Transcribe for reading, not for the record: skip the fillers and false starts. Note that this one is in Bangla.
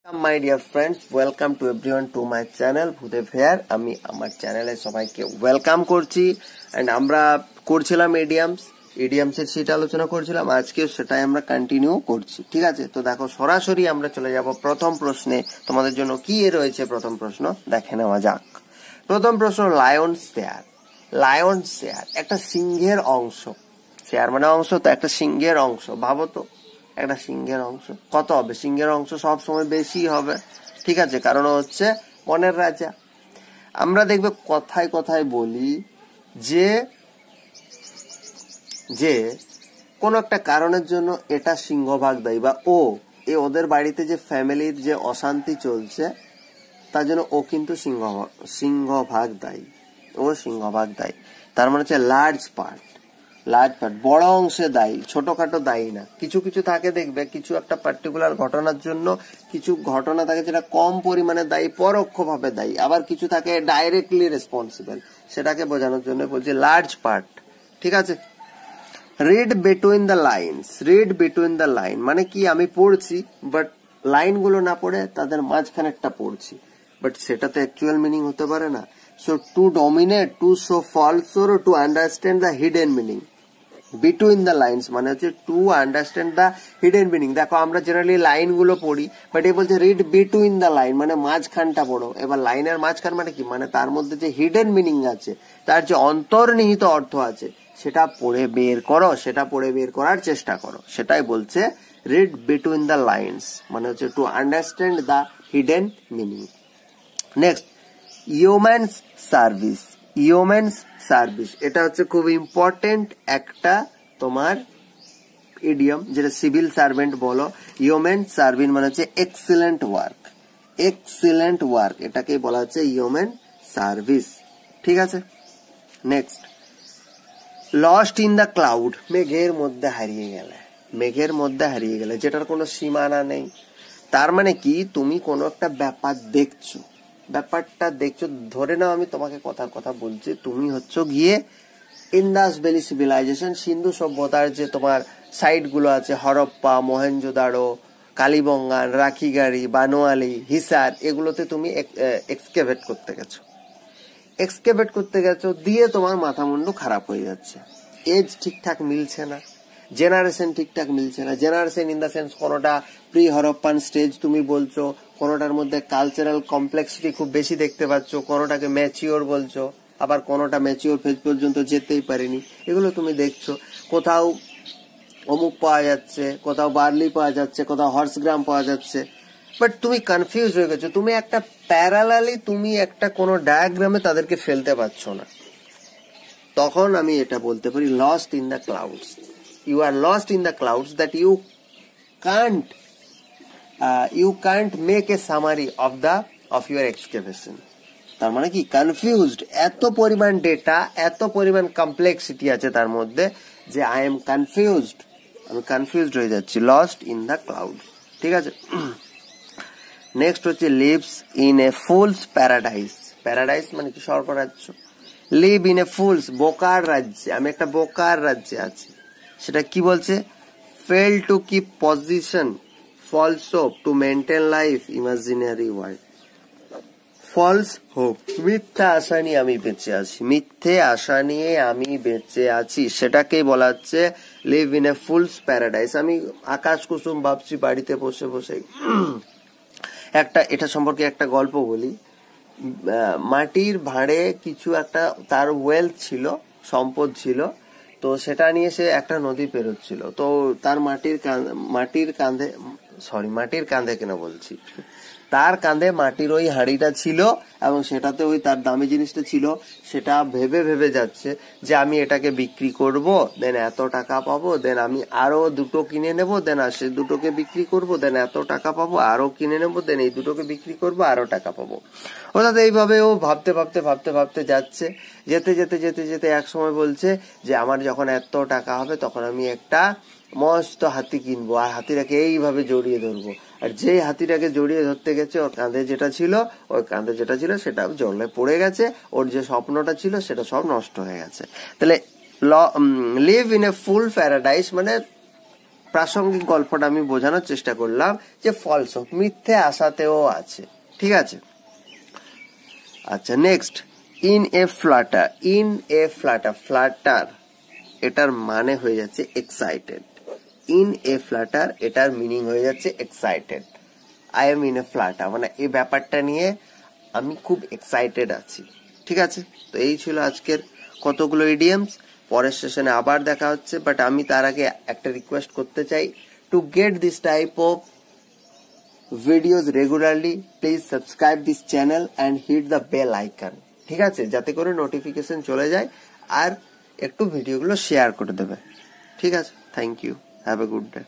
My dear friends, welcome to everyone to my channel Bhudeb here. আমি আমার চ্যানেলে সবাইকে ওয়েলকাম করছি। অ্যান্ড আমরা করছিলাম ইডিয়ামসের সেটা আলোচনা করছিলাম, আজকে সেটাই আমরা কন্টিনিউ করছি। ঠিক আছে, তো দেখো সরাসরি আমরা চলে যাব প্রথম প্রশ্নে। তোমাদের জন্য কি রয়েছে প্রথম প্রশ্ন দেখে নেওয়া যাক। প্রথম প্রশ্ন, লায়ন শেয়ার। লায়ন শেয়ার একটা সিংহের অংশ। শেয়ার মানে অংশ, তো একটা সিংহের অংশ। ভাবো তো একটা সিংহের অংশ কত হবে? সিংহের অংশ সব সময় বেশি হবে। ঠিক আছে, কারণ হচ্ছে বনের রাজা। আমরা দেখবে কথায় কথায় বলি যে যে কোন একটা কারণের জন্য এটা সিংহভাগ দায়ী, বা ওদের বাড়িতে যে ফ্যামিলির যে অশান্তি চলছে তার জন্য ও কিন্তু সিংহভাগ দায়ী। ও সিংহভাগ দায়ী, তার মানে হচ্ছে লার্জ পার্ট। বড় অংশে দায়ী, ছোটখাটো দায়ী না। কিছু কিছু থাকে দেখবে, কিছু একটা পার্টিকুলার ঘটনার জন্য কিছু ঘটনা থাকে যেটা কম পরিমাণে দায়ী, পরোক্ষভাবে দায়ী। আবার কিছু থাকে ডাইরেক্টলি রেসপন্সিবল, সেটাকে বোঝানোর জন্য বলছি লার্জ পার্ট। ঠিক আছে, read between the lines. Read between the line মানে কি? আমি পড়ছি, বাট লাইনগুলো না পড়ে তাদের মাঝখানেরটা পড়ছি, বাট সেটা তো অ্যাকচুয়াল মিনিং হতে পারে না। So to dominate, to show false, to understand the hidden meaning. Between the lines মানে হচ্ছে to understand the hidden meaning. দেখো আমরা জেনারেলি লাইন গুলো পড়ি, বাট এই বলছে রিড বিটুইন দ্য লাইন মানে মাঝখানটা পড়ো। এবার লাইনের মাঝখান মানে কি? মানে তার মধ্যে যে হিডেন মিনিং আছে, তার যে অন্তর্নিহিত অর্থ আছে, সেটা পড়ে বের করো, সেটা পড়ে বের করার চেষ্টা করো। সেটাই বলছে রিড বিটুইন দ্য লাইনস মানে হচ্ছে to understand the hidden meaning. Next, yeoman's service. Yeoman's service এটা হচ্ছে খুব ইম্পর্টেন্ট একটা তোমার ইডিয়ম, যেটা সিভিল সার্ভেন্ট বলো। ইউম্যান সার্ভিস মানে হচ্ছে এক্সিলেন্ট ওয়ার্ক। এক্সিলেন্ট ওয়ার্ক এটাকেই বলা হচ্ছে ইউম্যান সার্ভিস। ঠিক আছে, next, lost in the cloud. মেঘের মধ্যে হারিয়ে গেলে। মেঘের মধ্যে হারিয়ে গেলে, যেটার কোনো সীমানা নেই। তার মানে কি? তুমি কোনো একটা ব্যাপারটা দেখছো, ধরে নাও আমি তোমাকে কথার কথা বলছি, তুমি হচ্ছে গিয়ে ইন্দাস ভ্যালি সিভিলাইজেশন, সিন্ধু সভ্যতার যে তোমার সাইট গুলো আছে, হরপ্পা, মহেঞ্জোদারো, কালীবঙ্গান, রাখিগাড়ি, বানোয়ালি, হিসার, এগুলোতে তুমি এক্সকেভেট করতে গেছো দিয়ে তোমার মাথা মুন্ডু খারাপ হয়ে যাচ্ছে। এজ ঠিকঠাক মিলছে না, জেনারেশন ঠিকঠাক মিলছে না। জেনারেশন ইন দ্য সেন্স, কোনোটা প্রি হরপ্পান স্টেজ তুমি বলছো, কোনোটার মধ্যে কালচারাল কমপ্লেক্সিটি খুব বেশি দেখতে পাচ্ছ, কোনোটাকে ম্যাচিওর বলছো, আবার কোনোটা ম্যাচিওর ফেজ পর্যন্ত যেতেই পারেনি। এগুলো তুমি দেখছো। কোথাও অমুক পাওয়া যাচ্ছে, কোথাও বার্লি পাওয়া যাচ্ছে, কোথাও হর্স গ্রাম পাওয়া যাচ্ছে, বাট তুমি কনফিউজ হয়ে গেছো। তুমি একটা প্যারালালি তুমি একটা কোনো ডায়াগ্রামে তাদেরকে ফেলতে পারছো না। তখন আমি এটা বলতে পারি lost in the clouds. You are lost in the clouds that you can't make a summary of your excavation. তার মানে কি? কনফিউজড। এত পরিমাণ ডেটা, এত পরিমাণ কমপ্লেক্সিটি আছে তার মধ্যে যে আমি কনফিউজড হয়ে যাচ্ছি। Lost in the cloud. ঠিক আছে, নেক্সট হচ্ছে lives in a fools paradise. Paradise মানে কি? স্বর্গরাজ্য। লিভ ইন এ ফুলস, বোকার রাজ্যে। আমি একটা বোকার রাজ্যে আছি। সেটা কি বলছে? Fail to keep position, false hope to maintain life, imaginary world. False hope, মিথ্যা আশা নিয়ে আমি বেঁচে আছি। মিথ্যে আশা নিয়ে আমি বেঁচে আছি, সেটাকেই বলা হচ্ছে live in a fools paradise. আমি আকাশ কুসুম ভাবছি বাড়িতে বসে বসে। এটা সম্পর্কে একটা গল্প বলি। মাটির ভাঁড়ে কিছু একটা তার ওয়েলথ ছিল, সম্পদ ছিল, তো সেটা নিয়ে সে একটা নদী পেরোচ্ছিল। তো তার তার কাঁধে মাটির ওই হাঁড়িটা ছিল, এবং সেটাতে ওই তার দামি জিনিসটা ছিল। সেটা ভেবে যাচ্ছে যে আমি এটাকে বিক্রি করব, দেন এত টাকা পাবো, দেন আমি আরো দুটো কিনে নেবো, দেন সে দুটোকে বিক্রি করবো, দেন এত টাকা পাবো, আরো কিনে নেবো, দেন এই দুটোকে বিক্রি করবো, আরো টাকা পাবো। অর্থাৎ এইভাবে ও ভাবতে যাচ্ছে। যেতে এক সময় বলছে যে আমার যখন এত টাকা হবে তখন আমি একটা মস্ত হাতি কিনবো, আর হাতিটাকে এইভাবে জড়িয়ে ধরবো। আর যে হাতিটাকে জড়িয়ে ধরতে গেছে, ওর কাঁধে যেটা ছিল সেটা জলে পড়ে গেছে। ওর যে স্বপ্নটা ছিল সেটা সব নষ্ট হয়ে গেছে। তাহলে live in a full paradise মানে প্রাসঙ্গিক গল্পটা আমি বোঝানোর চেষ্টা করলাম যে ফলস অফ, মিথ্যে আশাতেও আছে। ঠিক আছে, আচ্ছা next, in a Flutter. In a Flutter, Flutter এটার মানে হয়ে যাচ্ছে এক্সাইটেড। ইন এ ফ্লাটার এটার মিনিং হয়ে যাচ্ছে excited. I am in a Flutter মানে এই ব্যাপারটা নিয়ে আমি খুব এক্সাইটেড আছি। ঠিক আছে, তো এই ছিল আজকের কতগুলো ইডিয়মস। পরের সেশনে আবার দেখা হচ্ছে, বাট আমি তার আগে একটা রিকোয়েস্ট করতে চাই, to get this type of videos regularly please subscribe this channel and hit the bell icon. ঠিক আছে, যাতে করে নোটিফিকেশন চলে যায়, আর একটু ভিডিওগুলো শেয়ার করে দেবে। ঠিক আছে, thank you, have a good day.